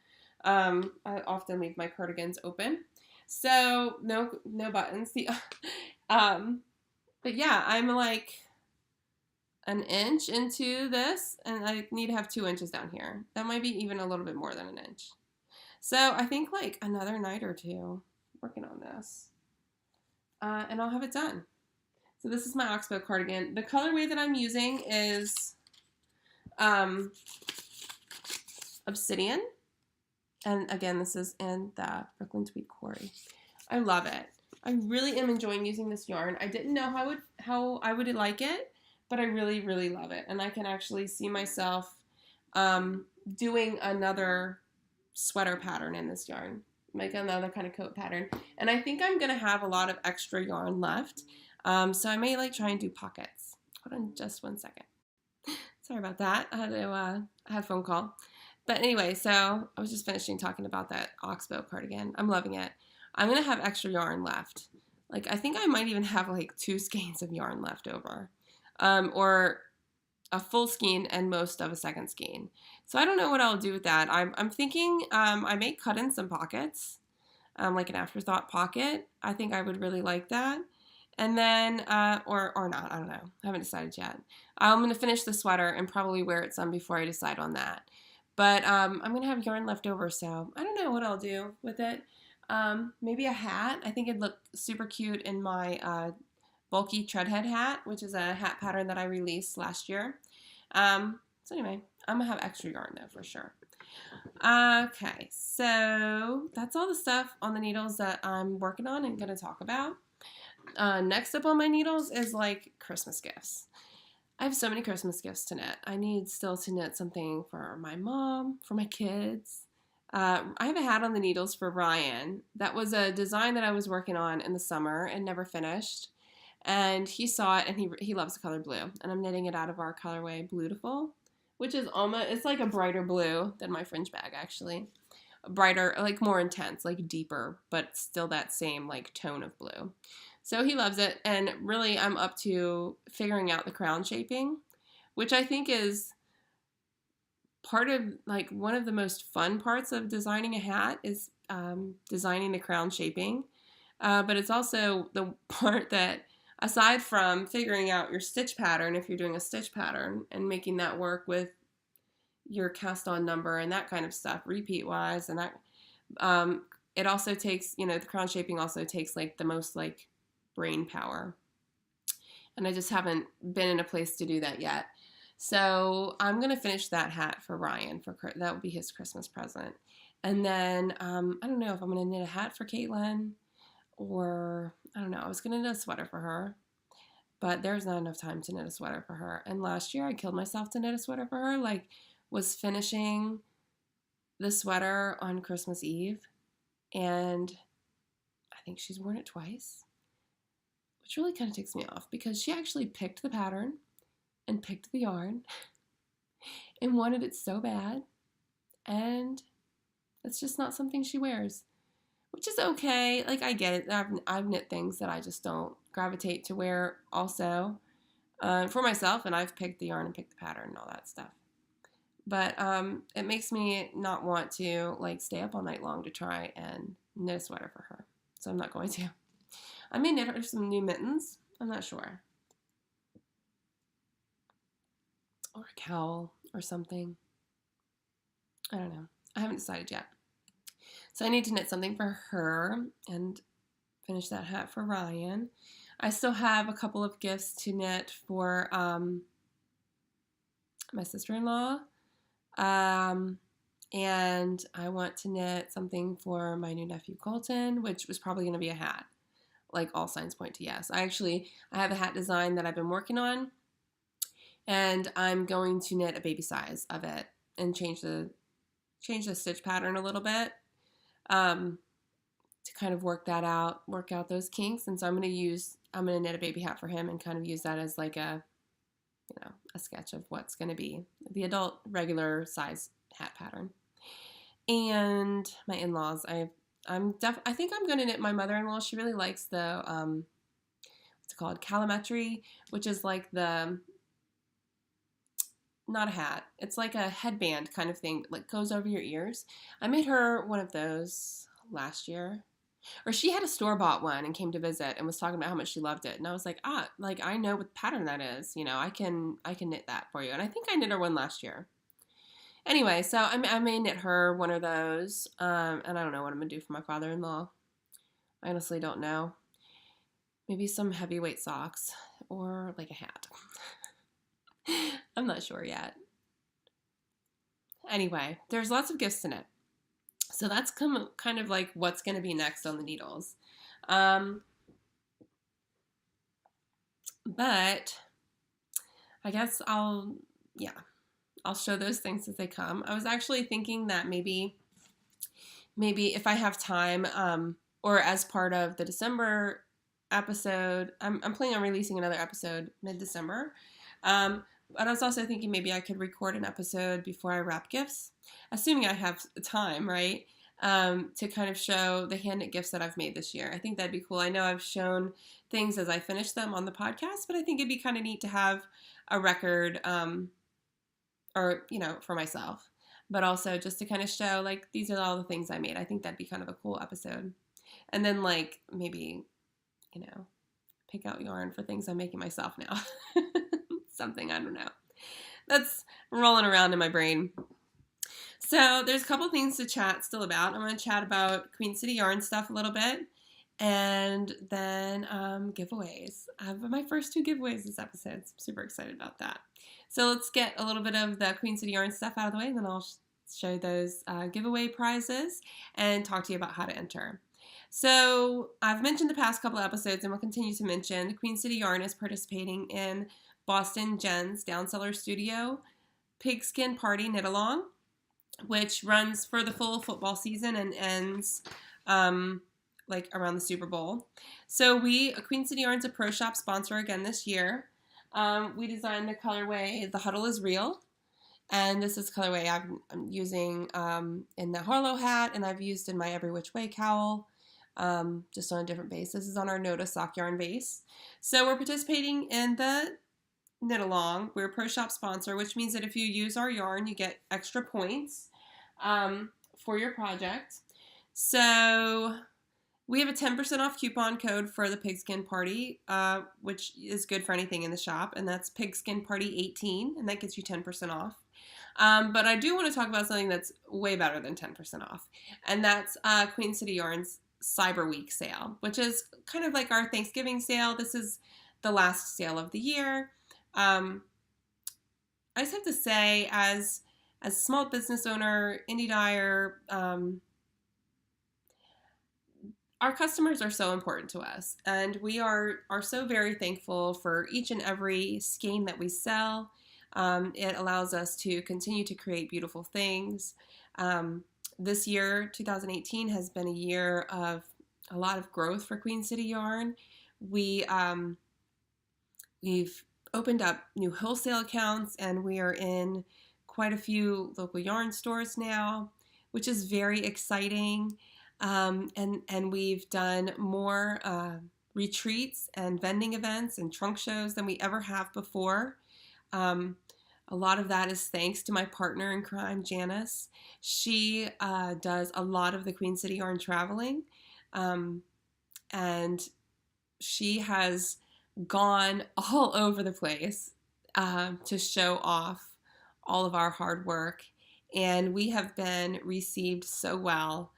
I often leave my cardigans open. So no buttons. But yeah, I'm an inch into this, and I need to have 2 inches down here. That might be even a little bit more than an inch. So I think another night or two working on this, and I'll have it done. So this is my Oxbow cardigan. The colorway that I'm using is Obsidian. And again, this is in the Brooklyn Tweed Quarry. I love it. I really am enjoying using this yarn. I didn't know how I would like it, but I really, really love it. And I can actually see myself doing another sweater pattern in this yarn, make another kind of coat pattern. And I think I'm going to have a lot of extra yarn left. So I may try and do pockets. Hold on just 1 second. Sorry about that. I had a phone call. But anyway, so I was just finishing talking about that Oxbow cardigan. I'm loving it. I'm going to have extra yarn left. I think I might even have 2 skeins of yarn left over. Or a full skein and most of a second skein. So I don't know what I'll do with that. I'm thinking I may cut in some pockets. like an afterthought pocket. I think I would really like that. And then, or not, I don't know. I haven't decided yet. I'm going to finish the sweater and probably wear it some before I decide on that. But I'm going to have yarn left over, so I don't know what I'll do with it. Maybe a hat. I think it'd look super cute in my bulky treadhead hat, which is a hat pattern that I released last year. So anyway, I'm going to have extra yarn though for sure. Okay, so that's all the stuff on the needles that I'm working on and going to talk about. Next up on my needles is like Christmas gifts. I have so many Christmas gifts to knit. I need still to knit something for my mom, for my kids. I have a hat on the needles for Ryan. That was a design that I was working on in the summer and never finished. And he saw it and he loves the color blue. And I'm knitting it out of our colorway Bluetiful, which is almost, it's like a brighter blue than my fringe bag actually. Brighter, like more intense, like deeper, but still that same like tone of blue. So he loves it, and really I'm up to figuring out the crown shaping, which I think is part of, like, one of the most fun parts of designing a hat is designing the crown shaping. But it's also the part that, aside from figuring out your stitch pattern, if you're doing a stitch pattern, and making that work with your cast on number and that kind of stuff, repeat wise, and that, it also takes, the crown shaping also takes, like, the most, like, brain power. And I just haven't been in a place to do that yet. So I'm going to finish that hat for Ryan. That would be his Christmas present. And then I don't know if I'm going to knit a hat for Caitlin, or I don't know. I was going to knit a sweater for her, but there's not enough time to knit a sweater for her. And last year I killed myself to knit a sweater for her. Like, was finishing the sweater on Christmas Eve, and I think she's worn it twice, which really kind of ticks me off because she actually picked the pattern and picked the yarn and wanted it so bad, and it's just not something she wears, which is okay. Like, I get it. I've knit things that I just don't gravitate to wear also for myself, and I've picked the yarn and picked the pattern and all that stuff. But it makes me not want to, like, stay up all night long to try and knit a sweater for her, so I'm not going to. I may knit her some new mittens. I'm not sure. Or a cowl or something. I don't know. I haven't decided yet. So I need to knit something for her and finish that hat for Ryan. I still have a couple of gifts to knit for my sister-in-law. And I want to knit something for my new nephew Colton, which was probably going to be a hat. Like, all signs point to yes. I have a hat design that I've been working on, and I'm going to knit a baby size of it and change the stitch pattern a little bit to kind of work out those kinks. And so I'm going to knit a baby hat for him and kind of use that as like a sketch of what's going to be the adult regular size hat pattern. And my in-laws, I think I'm going to knit my mother-in-law. She really likes the, what's it called? Calametry, which is like not a hat. It's like a headband kind of thing that, like, goes over your ears. I made her one of those last year. Or she had a store-bought one and came to visit and was talking about how much she loved it. And I was like, I know what pattern that is. I can knit that for you. And I think I knit her one last year. Anyway, so I may knit her one of those, and I don't know what I'm going to do for my father-in-law. I honestly don't know. Maybe some heavyweight socks or like a hat. I'm not sure yet. Anyway, there's lots of gifts to knit. So that's kind of like what's going to be next on the needles. But I guess I'll show those things as they come. I was actually thinking that maybe if I have time, or as part of the December episode, I'm planning on releasing another episode mid-December. But I was also thinking maybe I could record an episode before I wrap gifts, assuming I have time, right? To kind of show the hand knit gifts that I've made this year. I think that'd be cool. I know I've shown things as I finish them on the podcast, but I think it'd be kind of neat to have a record, or, for myself, but also just to kind of show, like, these are all the things I made. I think that'd be kind of a cool episode. And then like maybe, pick out yarn for things I'm making myself now. Something, I don't know. That's rolling around in my brain. So there's a couple things to chat still about. I'm going to chat about Queen City Yarn stuff a little bit. And then giveaways. I have my first 2 giveaways this episode. So I'm super excited about that. So let's get a little bit of the Queen City Yarn stuff out of the way, and then I'll show those giveaway prizes and talk to you about how to enter. So I've mentioned the past couple of episodes, and we'll continue to mention, the Queen City Yarn is participating in Boston Jen's Downseller Studio Pigskin Party Knit Along, which runs for the full football season and ends like around the Super Bowl. So Queen City Yarn's a pro shop sponsor again this year. We designed the colorway The Huddle is Real, and this is colorway I'm using in the Harlow Hat, and I've used in my Every Which Way cowl, just on a different base. This is on our Noda sock yarn base. So we're participating in the knit along. We're a pro shop sponsor, which means that if you use our yarn, you get extra points for your project. So we have a 10% off coupon code for the Pigskin Party, which is good for anything in the shop, and that's Pigskin Party 18, and that gets you 10% off. But I do want to talk about something that's way better than 10% off, and that's Queen City Yarn's Cyber Week sale, which is kind of like our Thanksgiving sale. This is the last sale of the year. I just have to say, as a small business owner, indie dyer, our customers are so important to us, and we are so very thankful for each and every skein that we sell. It allows us to continue to create beautiful things. This year, 2018, has been a year of a lot of growth for Queen City Yarn. We've opened up new wholesale accounts, and we are in quite a few local yarn stores now, which is very exciting. And we've done more retreats and vending events and trunk shows than we ever have before. A lot of that is thanks to my partner in crime, Janice. She does a lot of the Queen City Yarn traveling, and she has gone all over the place to show off all of our hard work, and we have been received so well,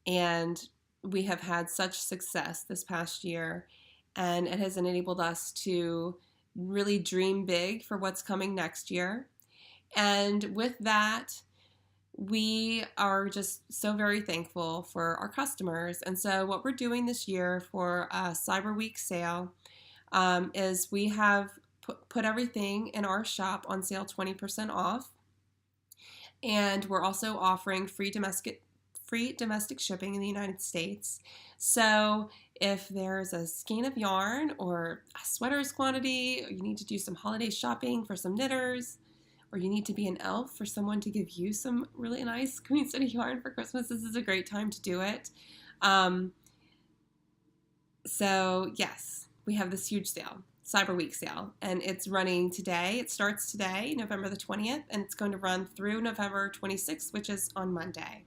and we have had such success this past year, and it has enabled us to really dream big for what's coming next year. And with that, we are just so very thankful for our customers. And so what we're doing this year for a Cyber Week sale is we have put everything in our shop on sale 20% off. And we're also offering free domestic shipping in the United States. So if there's a skein of yarn or a sweaters quantity, or you need to do some holiday shopping for some knitters, or you need to be an elf for someone to give you some really nice Queen City yarn for Christmas, this is a great time to do it. So yes, we have this huge sale, Cyber Week sale, and it's running today. It starts today, November the 20th, and it's going to run through November 26th, which is on Monday.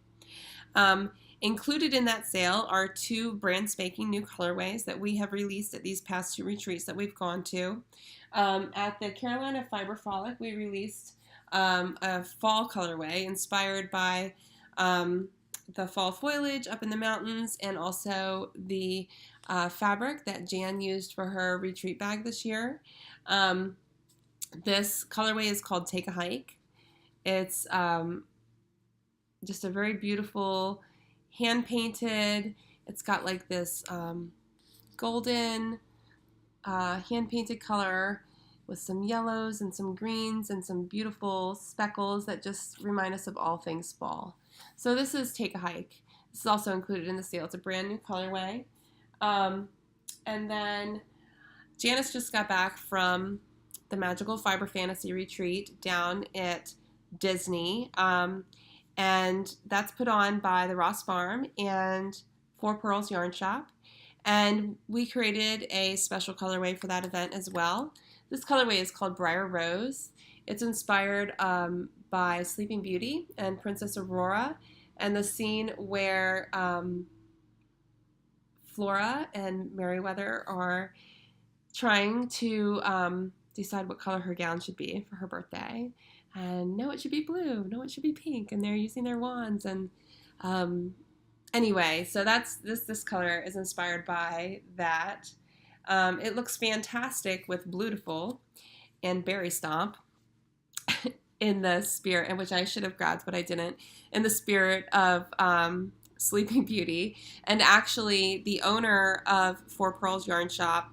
Included in that sale are 2 brand spanking new colorways that we have released at these past 2 retreats that we've gone to. At the Carolina Fiber Frolic, we released a fall colorway inspired by the fall foliage up in the mountains, and also the fabric that Jan used for her retreat bag this year. This colorway is called Take a Hike. It's just a very beautiful, hand-painted, it's got like this golden hand-painted color with some yellows and some greens and some beautiful speckles that just remind us of all things fall. So this is Take a Hike. This is also included in the sale. It's a brand new colorway. And then Janice just got back from the Magical Fiber Fantasy Retreat down at Disney. And that's put on by the Ross Farm and Four Pearls Yarn Shop. And we created a special colorway for that event as well. This colorway is called Briar Rose. It's inspired by Sleeping Beauty and Princess Aurora, and the scene where Flora and Meriwether are trying to decide what color her gown should be for her birthday. And no, it should be blue. No, it should be pink. And they're using their wands. And anyway, so that's this color is inspired by that. It looks fantastic with Beautiful and Berry Stomp in the spirit, and which I should have grabbed, but I didn't, in the spirit of Sleeping Beauty. And actually, the owner of Four Pearls Yarn Shop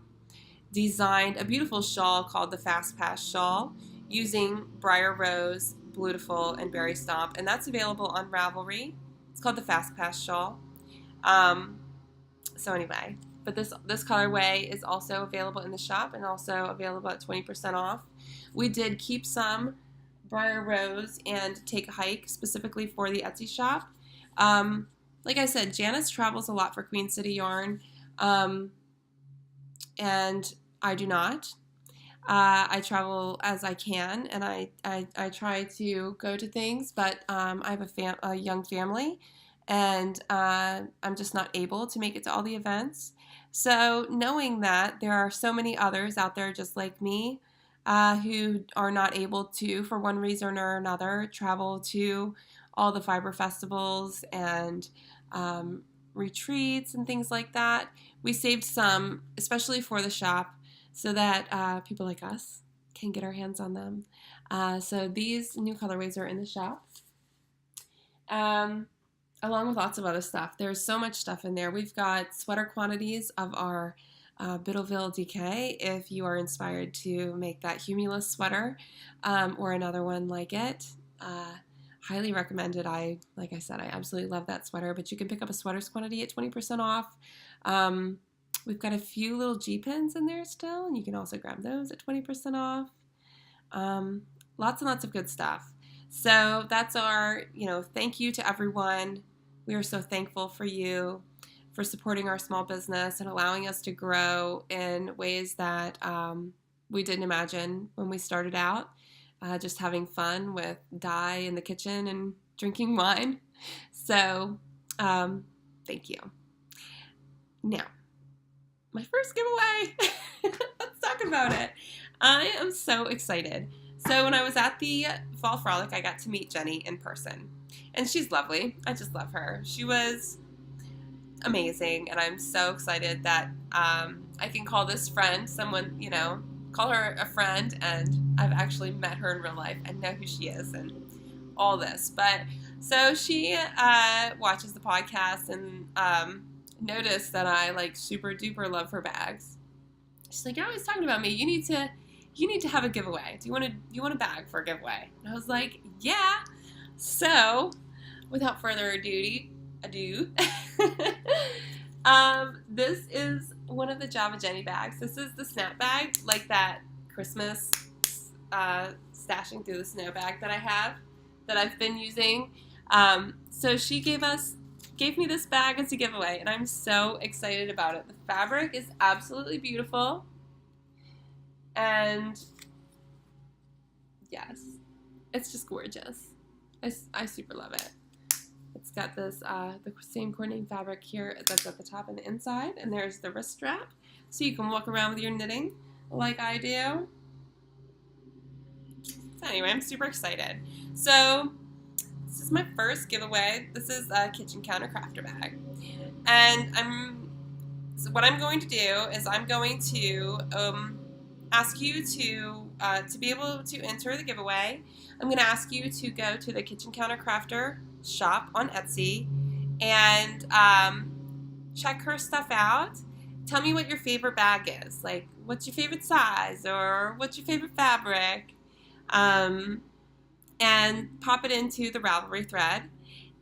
designed a beautiful shawl called the Fast Pass Shawl using Briar Rose, Beautiful, and Berry Stomp, and that's available on Ravelry. It's called the Fast Pass Shawl. So anyway, but this colorway is also available in the shop and also available at 20% off. We did keep some Briar Rose and Take a Hike specifically for the Etsy shop. Like I said, Janice travels a lot for Queen City Yarn, and I do not. I travel as I can, and I try to go to things, but I have a young family, and I'm just not able to make it to all the events. So knowing that there are so many others out there just like me who are not able to, for one reason or another, travel to all the fiber festivals and retreats and things like that, we saved some, especially for the shop, so that people like us can get our hands on them. So these new colorways are in the shop, along with lots of other stuff. There's so much stuff in there. We've got sweater quantities of our Biddleville DK if you are inspired to make that Hemulis sweater or another one like it. Highly recommended. Like I said, I absolutely love that sweater, but you can pick up a sweaters quantity at 20% off. We've got a few little G-pins in there still, and you can also grab those at 20% off. Lots and lots of good stuff. So that's our, thank you to everyone. We are so thankful for you for supporting our small business and allowing us to grow in ways that we didn't imagine when we started out. Just having fun with dye in the kitchen and drinking wine. So, thank you. Now, my first giveaway. Let's talk about it. I am so excited. So when I was at the Fall Frolic, I got to meet Jenny in person. And she's lovely. I just love her. She was amazing. And I'm so excited that I can call this friend someone, call her a friend, and I've actually met her in real life and know who she is and all this. But so she watches the podcast and noticed that I super duper love her bags. She's like, "You're always talking about me. You need to have a giveaway. Do you want a bag for a giveaway?" And I was like, "Yeah." So without further ado, this is one of the Java Jenny bags. This is the snap bag, like that Christmas stashing through the snow bag that I have, that I've been using. So she gave me this bag as a giveaway, and I'm so excited about it. The fabric is absolutely beautiful, and yes, it's just gorgeous. I super love it. It's got this the same coordinating fabric here that's at the top and the inside, and there's the wrist strap, so you can walk around with your knitting like I do. So anyway, I'm super excited. So this is my first giveaway. This is a kitchen counter crafter bag, and so what I'm going to do is I'm going to ask you to be able to enter the giveaway. I'm going to ask you to go to the Kitchen Counter Crafter shop on Etsy and check her stuff out. Tell me what your favorite bag is. Like, what's your favorite size, or what's your favorite fabric? And pop it into the Ravelry thread.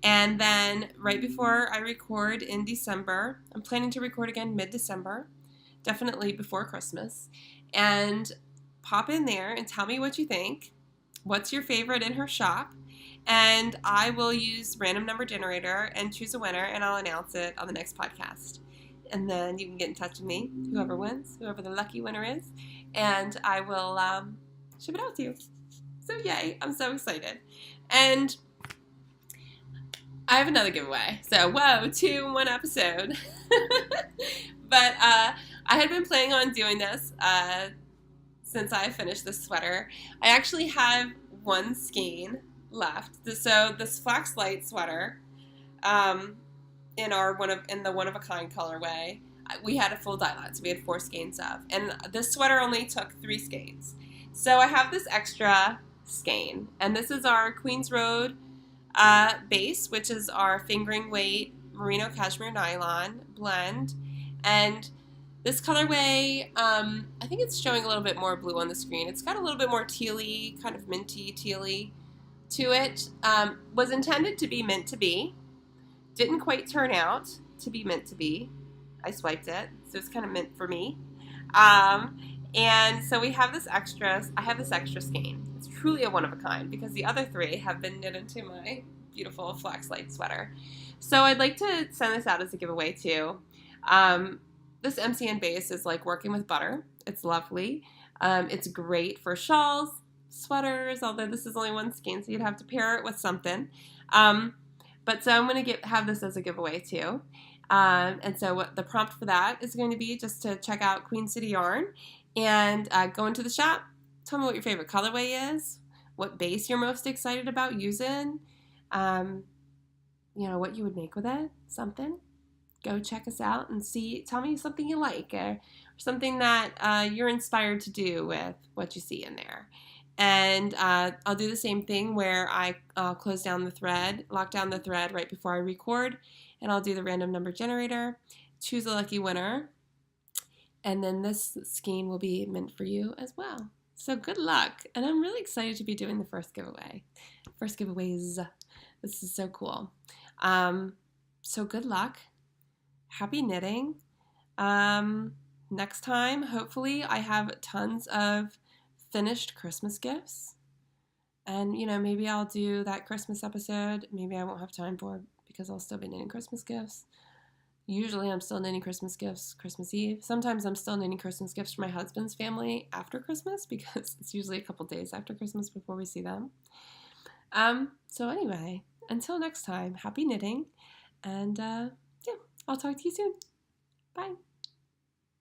And then right before I record in December, I'm planning to record again mid-December, definitely before Christmas, and pop in there and tell me what you think. What's your favorite in her shop? And I will use random number generator and choose a winner, and I'll announce it on the next podcast. And then you can get in touch with me, whoever wins, whoever the lucky winner is, and I will ship it out to you. So yay, I'm so excited. And I have another giveaway. So, whoa, 2 in 1 episode. But I had been planning on doing this since I finished this sweater. I actually have 1 skein left. So this Flax Light sweater, in the one of a kind colorway, we had a full dye lot, so we had 4 skeins of. And this sweater only took 3 skeins. So I have this extra skein, and this is our Queens Road base, which is our fingering weight merino cashmere nylon blend. And this colorway, I think it's showing a little bit more blue on the screen. It's got a little bit more tealy, kind of minty tealy to it. Was intended to be meant to be. Didn't quite turn out to be meant to be. I swiped it, so it's kind of meant for me. And so we have this extra, I have this extra skein. It's truly a one of a kind because the other 3 have been knit into my beautiful Flax Light sweater. So I'd like to send this out as a giveaway too. This MCN base is like working with butter. It's lovely. It's great for shawls, sweaters, although this is only 1 skein, so you'd have to pair it with something. But so I'm going to have this as a giveaway too. And so what the prompt for that is going to be just to check out Queen City Yarn and go into the shop. Tell me what your favorite colorway is, what base you're most excited about using, you know, what you would make with it, something. Go check us out and see. Tell me something you like or something that you're inspired to do with what you see in there. And I'll do the same thing where I close down the thread, lock down the thread right before I record, and I'll do the random number generator, choose a lucky winner, and then this skein will be meant for you as well. So good luck, and I'm really excited to be doing the first giveaway. First giveaways. This is so cool. So good luck. Happy knitting. Next time, hopefully, I have tons of finished Christmas gifts. And, you know, maybe I'll do that Christmas episode. Maybe I won't have time for it because I'll still be knitting Christmas gifts. Usually I'm still knitting Christmas gifts Christmas Eve. Sometimes I'm still knitting Christmas gifts for my husband's family after Christmas because it's usually a couple days after Christmas before we see them. So anyway, until next time, happy knitting. And, yeah, I'll talk to you soon. Bye.